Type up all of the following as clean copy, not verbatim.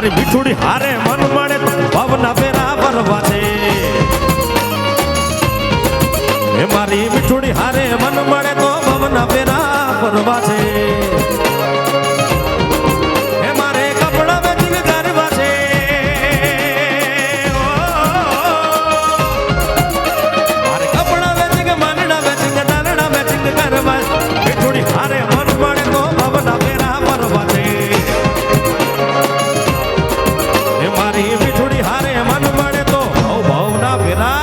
મારી મીઠુડી હારે મન મળે તો ભવના ફેરા ભરવા છે એ મારી મીઠુડી હારે મન મળે તો ભવના ફેરા ભરવા છે એ મારે કપડા વેચીને કરવા છે મારે કપડા વેચીને માનડા વેચીને દાલડા વેચીને કરવા મીઠુડી હારે મન મળે તો ભવના ફેરા ભરવા છે એ મારી મીઠુડી હારે મન મળે તો ભવના ફેરા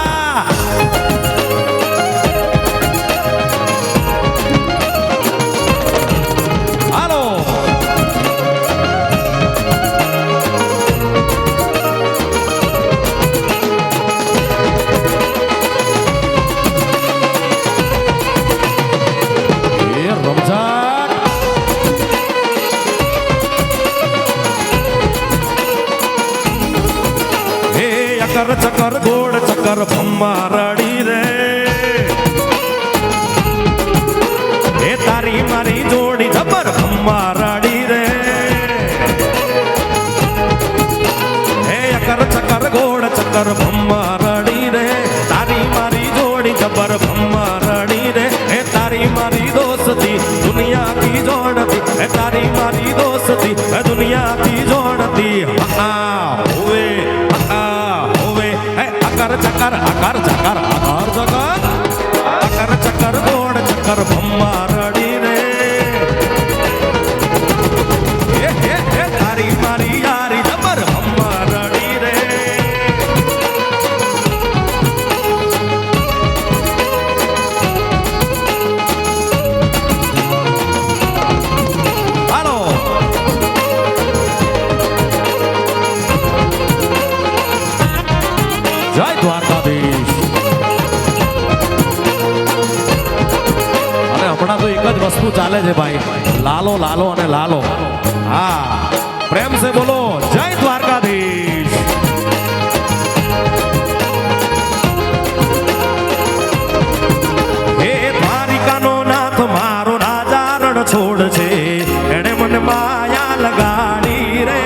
ચકર ચકર ગોળ ચકર ભમ્મા રડી રે એ તારી મારી જોડી જબર ભમ્મા રડી રે હે ચકર ચકર ગોળ ચકર ભમ્મા રડી રે તારી મારી જોડી જબર ભમ્મા રડી રે હે તારી મારી દોસ્તી દુનિયા કી જોડતી હે તારી મારી દોસ્તી દુનિયા કી જોડતી હા હોવે ચકર ચકર આકાર ચકર આકાર ચકર ચકર ચકર ગોળ ચકર ભમ્મા રડી રે એ તારી મારી યારી જબર ભમ્મા રડી રે હાલો જય દ્વારકાધીશ. અને હમણાં તો એક જ વસ્તુ ચાલે છે ભાઈ, લાલો લાલો અને લાલો. હા, પ્રેમ સે બોલો જય દ્વારકાધીશ. હે દ્વારિકાનો નાથ મારો રાજા રણ છોડ છે, એણે મને માયા લગાડી રે.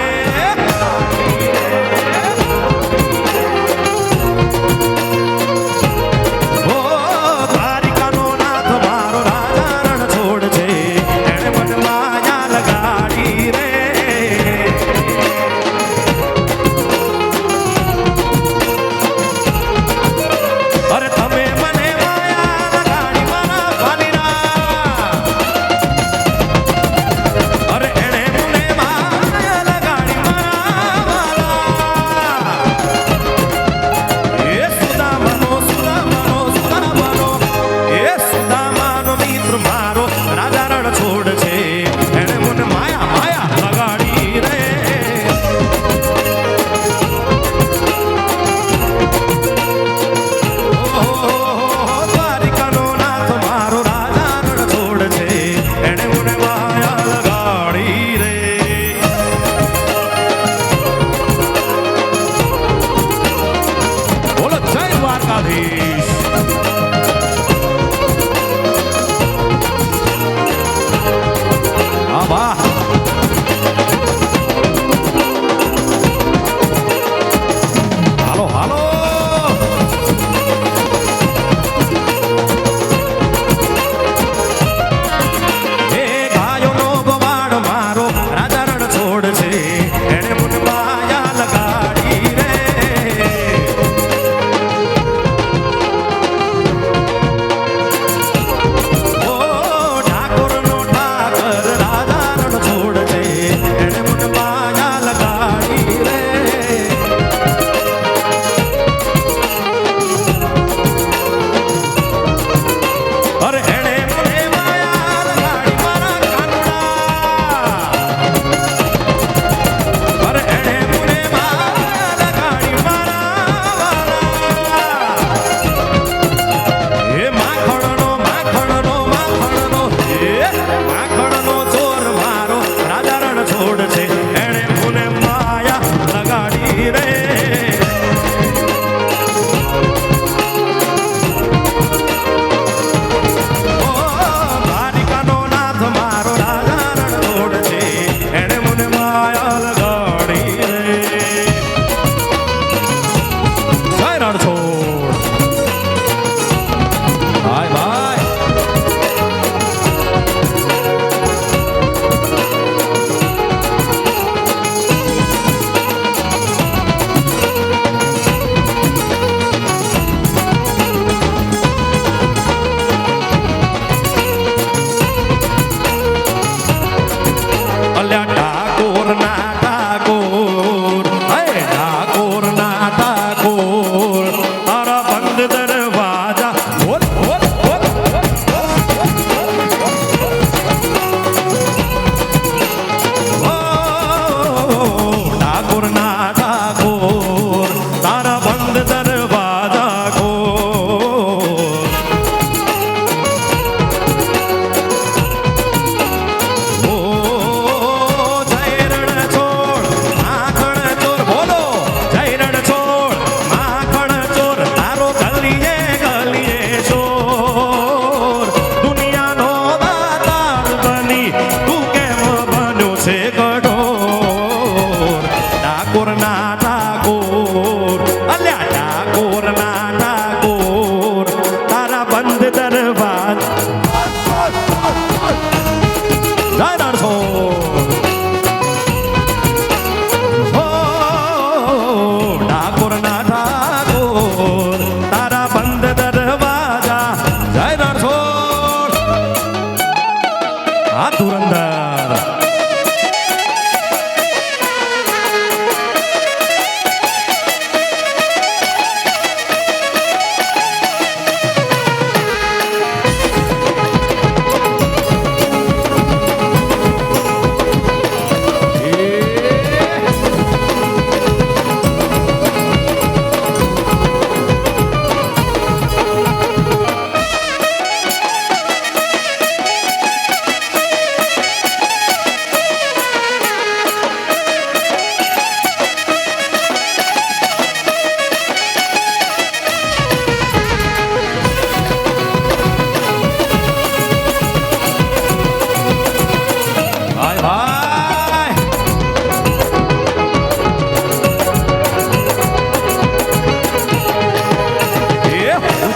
ડાકોર ના ડાકોર તારા બંધ દરવાજ જય રણછોડ હો ડાકોર ના ડાકોર તારા બંધ દરવાજા જય રણછોડ આ ધુરંધર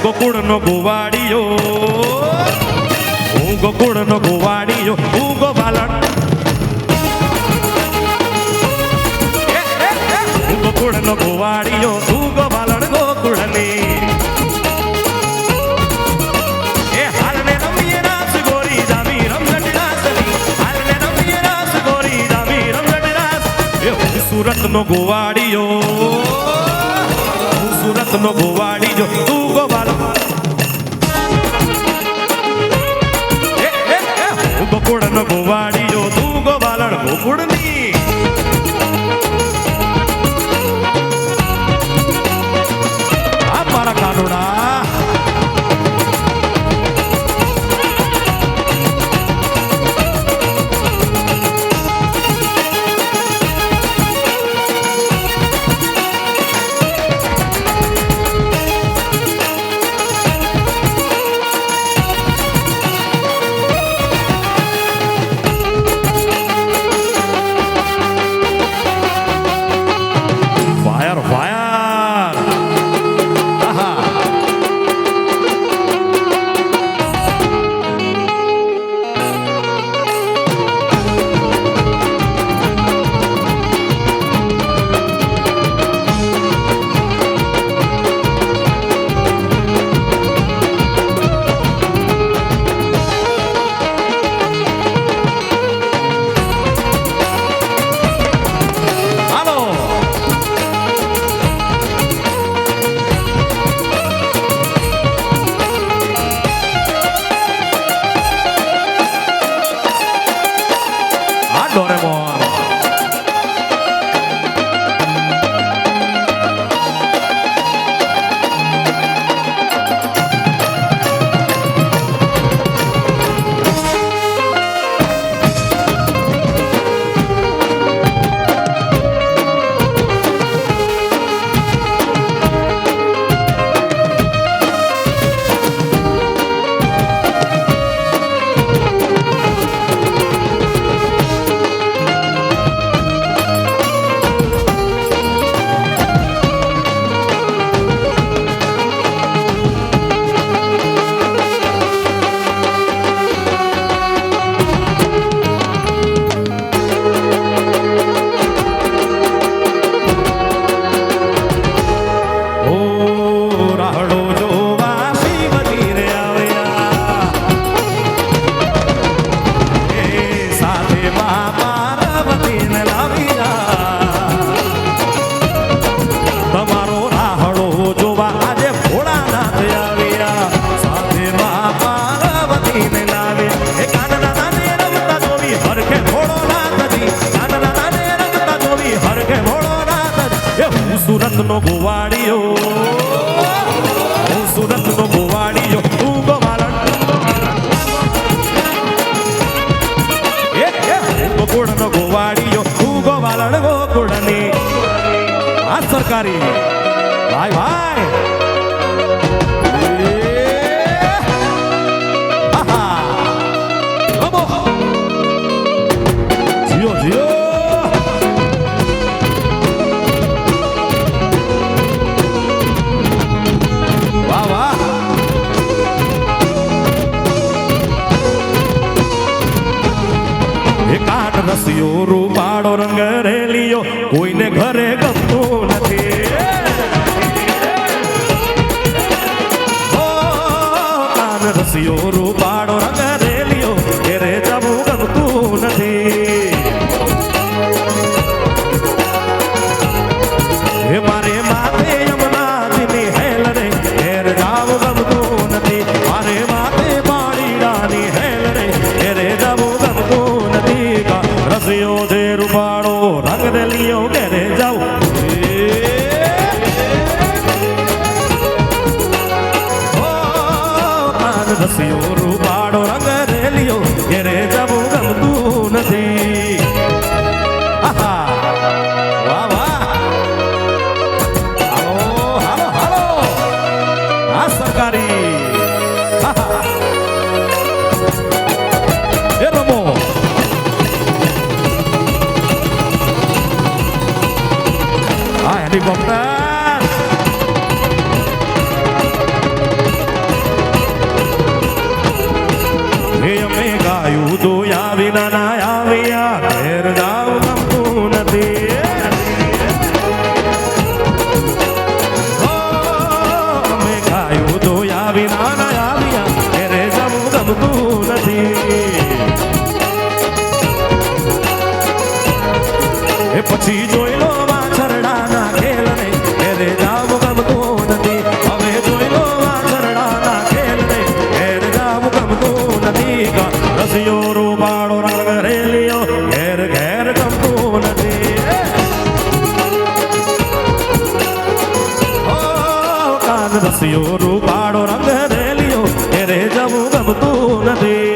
ગોકુળનો ગોવાડિયો હું ગોકુળનો ગોવાડિયો હું ગોવાલણ હું ગોકુળનો ગોવાડિયો તું ગોવાલણ ગોકુળની એ હાલને રમીએ રાસ ગોરી જામી રમઝટ રાસની હાલને રમીએ રાસ ગોરી જામી રમઝટ રાસ એ હું સુરતનો ગોવાડિયો હું સુરતનો ગોવાડિયો તું ગોવાલણ ગોકુળનો ગોવાડિયો તું ગોવાલણ ગોકુળની આ મારા કાનુડા સુરતનો ગોવાડિયો હું સુરતનો ગોવાડિયો તું ગોવાલણ ગોકુળનો ગોવાડિયો તું ગોવાલણ ગોકુળની આ સરકારી ભાઈ ભાઈ જીઓ જીઓ રસિયો રૂપાળો રંગ રેલિયો ઘેરે જવું ગમતું નથી. હે મારે માથે યમુનાજીની હેલ રે ઘેર જાવું ગમતું નથી. મારે માથે પાણીડાની હેલ રે ઘેરે જવું ગમતું નથી. રસિયો છે રૂપાળો રંગ રેલિયો ઘેરે જાવું. રસિયો રૂપાળો રંગ રેલિયો ઘેરે જવું ગમતું નથી. વાહ વાહ, હાલો હાલો હાલો, આ સરકારી એ રમો. આ હેલિકોપ્ટર અમે ગાયું દોયા વિના ના આવ્યા ઘેર જાવ ગમતું નથી. અમે ગાયું દોયા વિના ના આવ્યા ઘેરે જવું ગમતું નથી. એ પછી જોઈ લો વાછરડાના ખેલને ઘેરે જાવ ગમતું નથી. હવે જોઈ લો વાછરડાના ખેલને ઘેર જાવ ગમતું નથી. રસિયો રૂપાળો રંગ રેલિયો ઘેર ઘેર ગમતું નથી. રસિયો રૂપાળો રંગ રેલિયો ઘેરે જવું ગમતું નથી.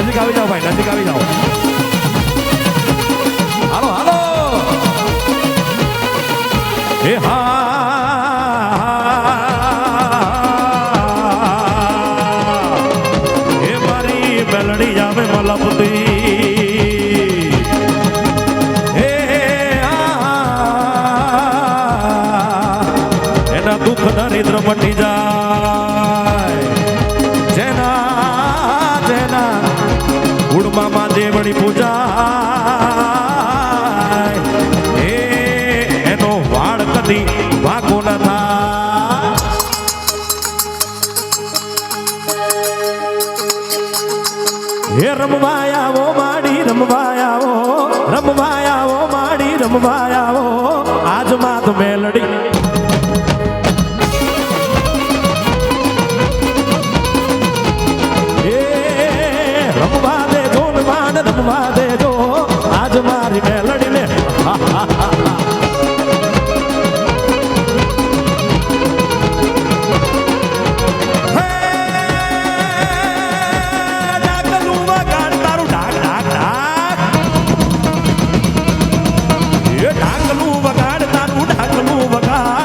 નજીક આવી જાઓ ભાઈ, નજીક આવી જાઓ. હાલો હાલો. એ હા એ મારી બેલડી આવે મલપતી. એ એના દુઃખ દરિદ્ર મટી જાય. જેના જેના ઉડમાં દેવણી પૂજા એનો વાળ કદી વાગો ન થાય. હે રમવાયાવો માડી રમવાયાવો, રમવાયાવો માડી રમવાયાવો. આજ માત મેલડી રમવા દેજો ને માન રમવા દેજો આજ મારી મેલડી ને. ડાકલું વગાડ તારું ડાક ડાક ડાક. એ ડાકલું વગાડ તારું ડાકલું વગાડ.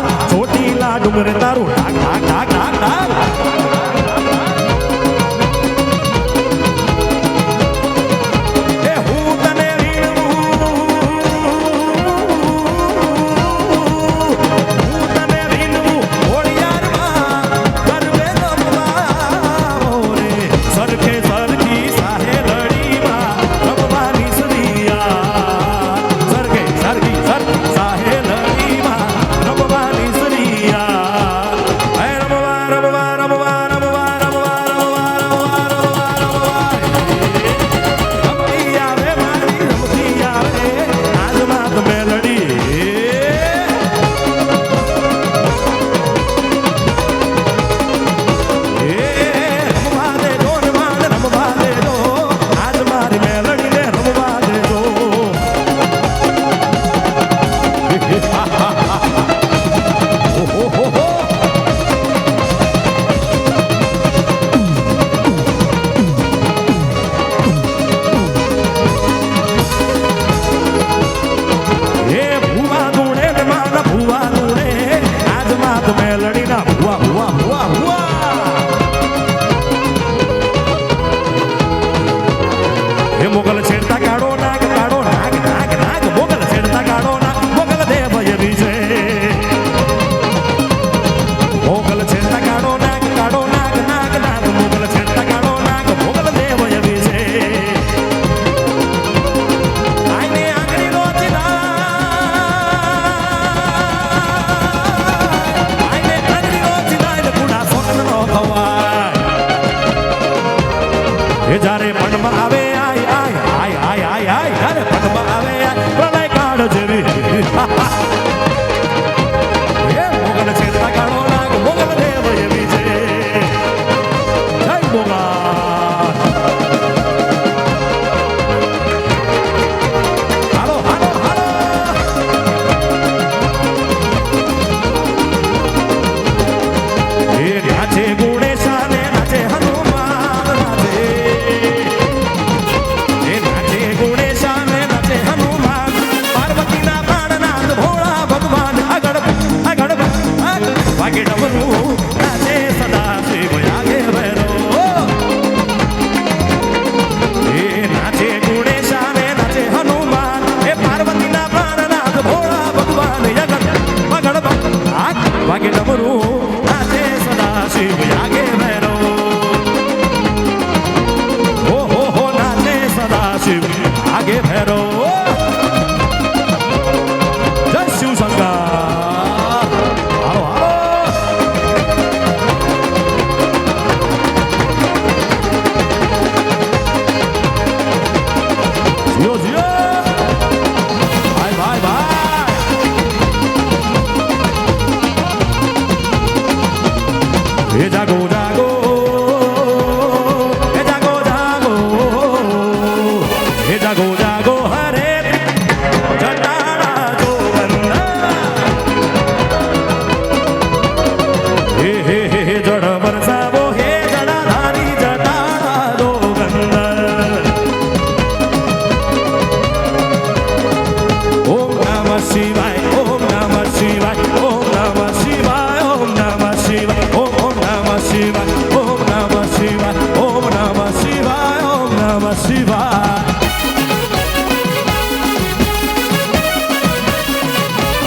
शिवाय ओम नमः शिवाय ओम नमः शिवाय ओम नमः शिवाय ओम नमः शिवाय ओम नमः शिवाय ओम नमः शिवाय ओम नमः शिवाय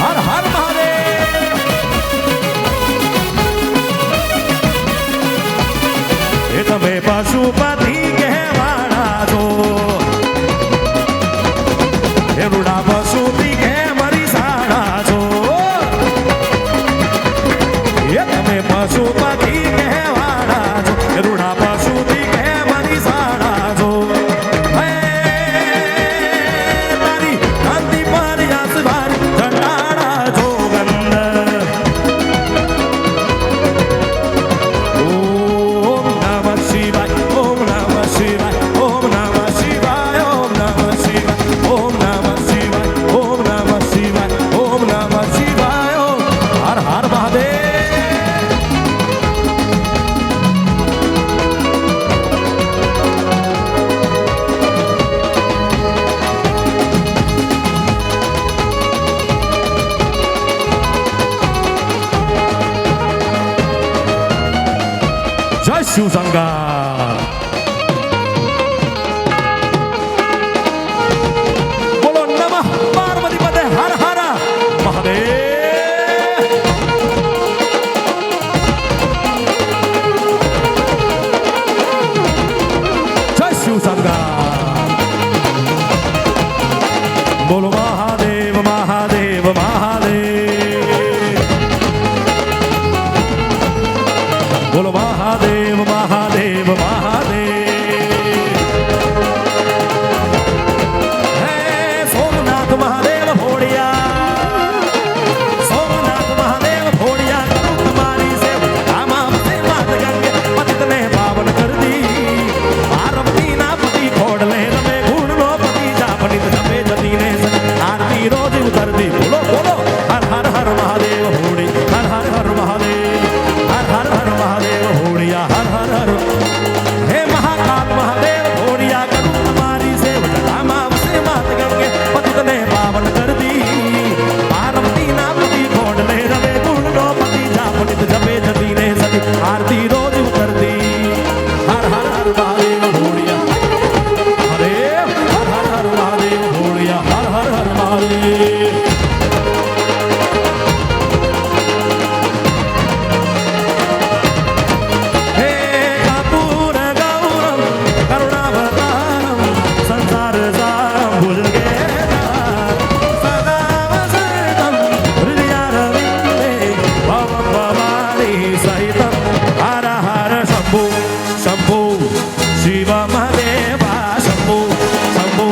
हर हर महादेव ये तमे पशुपति कहवाना छो ये रूड़ा पशुपति के मरी साड़ा छो ये तमे पशुपति कहवाना छो ये रूड़ा पशुपति के मरी साड़ा छो तारी कांति पर आसमान झंडाड़ा छो गंध ओम नमः शिवाय ओम नमः शिवाय ओम नमः शिवाय ओम नमः शिवाय ओम नमः शिवाय ओम नमः शिवाय ओम नमः शिवाय ओम हर हर महादेव जय शिव शंकर बोलो नमः पार्वती पते हर हर महादेव जय शिव शंकर बोलो महादेव महादेव महादेव बोलो महादेव महादेव महादेव है सोमनाथ महादेव भोड़िया सोमनाथ महादेव भोड़िया करूं तुम्हारी सेवा रामा से मात गंगे पतित ने पावन कर दी पार्वती ना पति खोड़ ले रमे गुण लो पति जा पंडित जपे जती ने आरती रोज उतर दी बोलो बोलो हर हर हर महादेव भोड़ी हर हर हर महादेव हर हर हर महादेव भोड़िया हर हर हर हे महाकाल महादेव भोड़िया करूं तुम्हारी सेवा रामा से मात गंगे पतित ने पावन कर दी पार्वती ना पति खोड़ ले रवे गुण लो पति जा पंडित जपे जती ने सती आरती रोज उतर दी हर हर हर महादेव भोड़िया महादेव हर हर हर महादेव भोड़िया हर हर हर महादेव हे कर्पूर गौरम करुणावतारम संसार सारम भुजगेन्द्रहारं सदा वसंतं हृदयारविन्दे भवं भवानी सहितं हर हर शम्भो शम्भो शिव महादेवा शम्भो शम्भो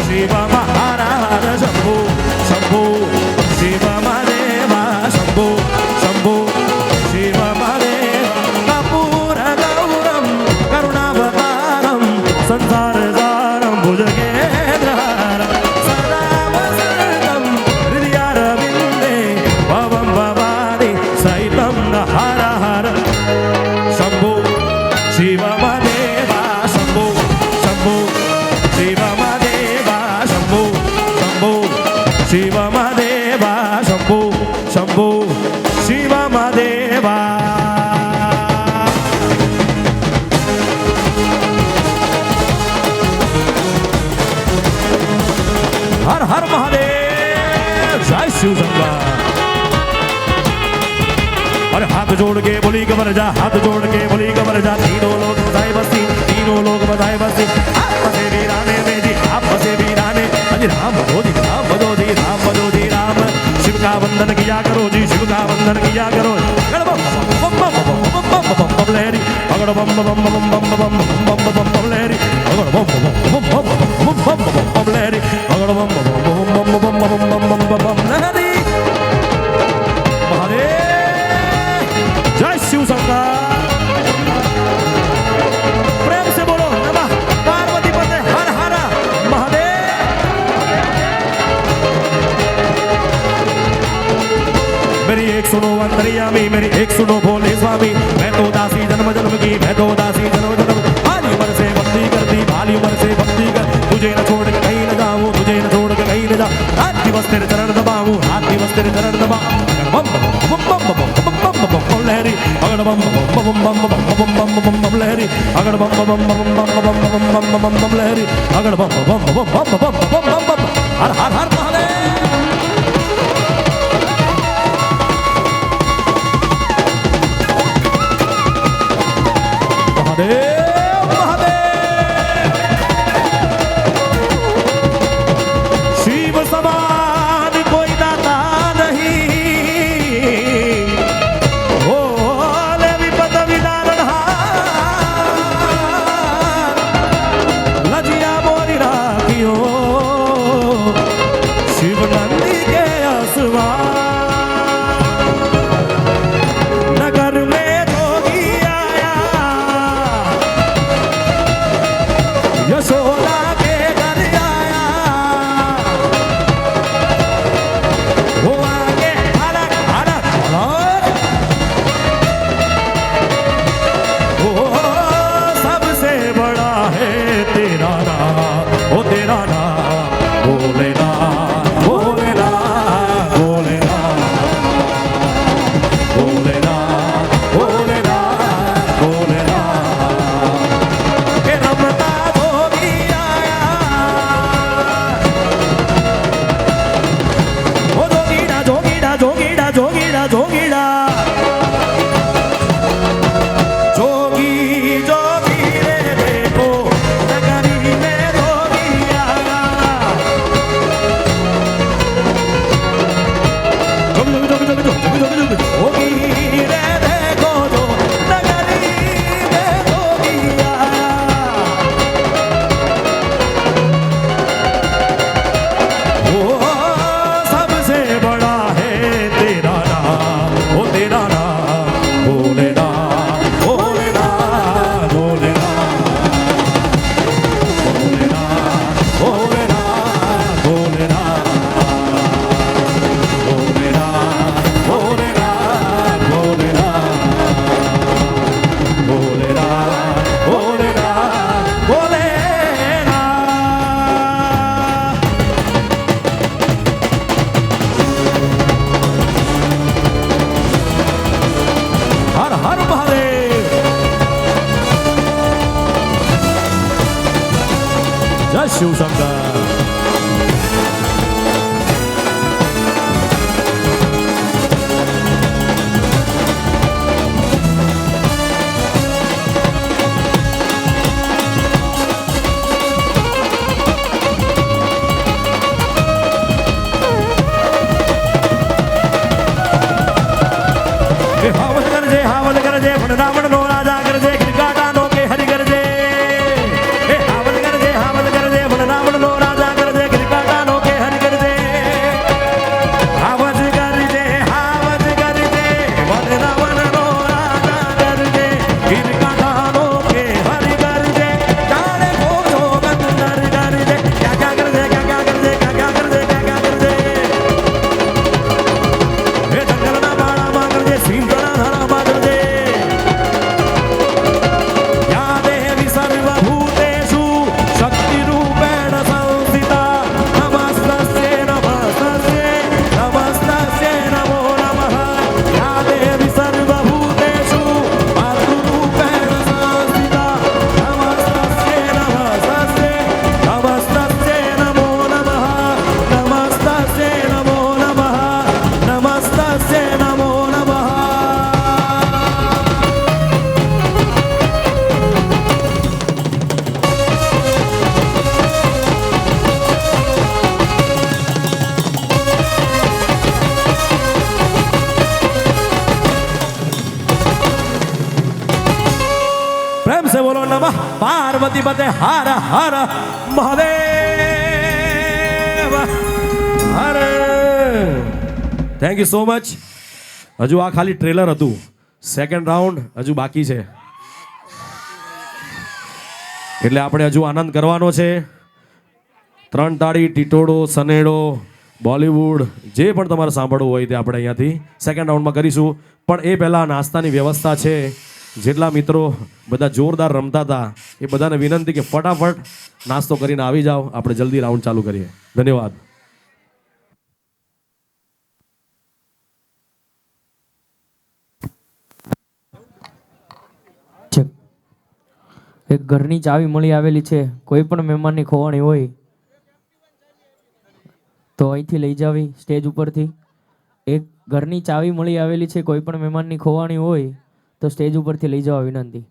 शिव हर हर शम्भो शम्भो शिव महादेवा शम्भो शम्भो शिव महादेवा कर्पूर गौरम करुणावतारम संसार सारं भुजगेन्द्रहारं सदा वसंतं हृदयारविन्दे भवं भवानी सहितं हर हर शम्भो शिव महादेवा शम्भो शम्भो शिव महादेवा शम्भो शम्भो शिव महादेवा शम्भो शम्भो शिव महादेवा हर हर महादेव जय शिव शंकर अरे हाथ जोड़ के बोली कबर जा हाथ जोड़ के बोली कबर जा तीनों लोग बधाई बस्ती तीनों लोग बधाई बस्ती आप बसे वीराने में जी आप बसे वीराने अजी राम भजो जी राम भजो जी राम भजो जी राम शिव का वंदन किया करो जी शिव का वंदन किया करो लहरी अगड़ बम बम बम बम बम बम बम बम बम लहरी अगड़ बम बम बम बम बम बम लहरी अगड़ बम बम बम बम बम बम बम लहरी महादेव जय शिव शंकर प्रेम से बोलो नमः पार्वती पते हर हर महादेव मेरी एक सुनो अंतर्यामी मेरी एक सुनो भोले स्वामी मैं तो दासी जन्म जन्म की मैं तो दासी जन्म जन्म भाली उम्र से भक्ति करती भाली उम्र से भक्ति कर तुझे न छोड़ के कहीं न जाऊं तुझे न छोड़ के कहीं न जाऊं रात दिवस तेरे चरण दबाऊं, हाथ दिवस तेरे चरण दबाऊं। बम बम बम बम बम बम बम बम बम लहरी, अगड़ बम बम बम बम बम बम बम बम बम लहरी, अगड़ बम बम बम बम बम बम बम बम बम लहरी, अगड़ बम बम बम बम बम बम बम। हर हर हर महादेव। महादेव महादेव। शिव समान कोई दाता नहीं, भोले विपद विदारणहार, लजिया मोरी राखियो शिव नंदी के असवार। नगर में जोगी आया, यशोदा के घर आया, वो आगे अलग अलग और वो सबसे बड़ा है तेरा नाम, ओ तेरा नाम भोलेनाथ भोलेनाथ भोलेनाथ भोलेनाथ भोलेनाथ। के रमता जोगी आया, ओ जोगीड़ा जोगीड़ा जोगीड़ा जोगीड़ा जोगीड़ा, जोगी जोगी रे देखो नगरी में जोगी आया। जोगी जोगी जोगी जोगी जोगी जोगी जोगी जोगी रे देखो जो नगरी में जोगी आया। वो सबसे बड़ा है तेरा नाम, ओ तेरा नाम भोलेनाथ भोलेनाथ भोलेनाथ भोलेनाथ भोलेनाथ भोलेनाथ भोलेनाथ भोलेनाथ भोलेनाथ भोलेनाथ भोलेनाथ। हर हर महादेव। जय शिव शंकर। हावल गरजे फण रावण नो राजा गरजे, गिरगाटा नो के हरि गरजे। हावल गरजे फण रावण नो राजा गरजे, गिरगाटा नो के हरि गरजे। हावज गरजे फण रावण नो राजा गरजे, गिरगाटा नो के हरि गरजे। जाने खोजो गंदर गरजे, क्या क्या गरजे क्या क्या गरजे क्या क्या गरजे क्या क्या गरजे। हे जंगल ना बाड़ा मा गरजे, सीम जना धरा मा गरजे। या देवी सर्वभूतेषु शक्तिरूपेण संस्थिता, नमस्तस्यै नमस्तस्यै नमस्तस्यै नमो नमः। या देवी सर्वभूतेषु मातृरूपेण संस्थिता, नमस्तस्यै नमस्तस्यै नमस्तस्यै नमो नमः। नमस्तस्यै नमो नमः, नमस्तस्यै नमो नमः। प्रेम से बोलो नमः पार्वती पते Har Har Mahadev Har. Thank you so much. હજુ આ ખાલી ટ્રેલર હતું, સેકન્ડ રાઉન્ડ હજુ બાકી છે, એટલે આપણે હજુ આનંદ કરવાનો છે. ત્રણ તાળી, ટીટોડો, સનેડો, બોલિવૂડ જે પણ તમારે સાંભળવું હોય તે આપણે અહીંયાથી સેકન્ડ રાઉન્ડમાં કરીશું. પણ એ પહેલાં નાસ્તાની વ્યવસ્થા છે. જેટલા મિત્રો બધા જોરદાર રમતા હતા એ બધાને વિનંતી કે ફટાફટ નાસ્તો કરીને આવી જાઓ, આપણે જલ્દી રાઉન્ડ ચાલુ કરીએ. ધન્યવાદ. એક ઘરની ચાવી મળી આવેલી છે, કોઈ પણ મહેમાનની ખોવાણી હોય તો અહીંથી લઈ જાવી સ્ટેજ ઉપરથી. એક ઘરની ચાવી મળી આવેલી છે, કોઈ પણ મહેમાનની ખોવાણી હોય તો સ્ટેજ ઉપરથી લઈ જવા વિનંતી.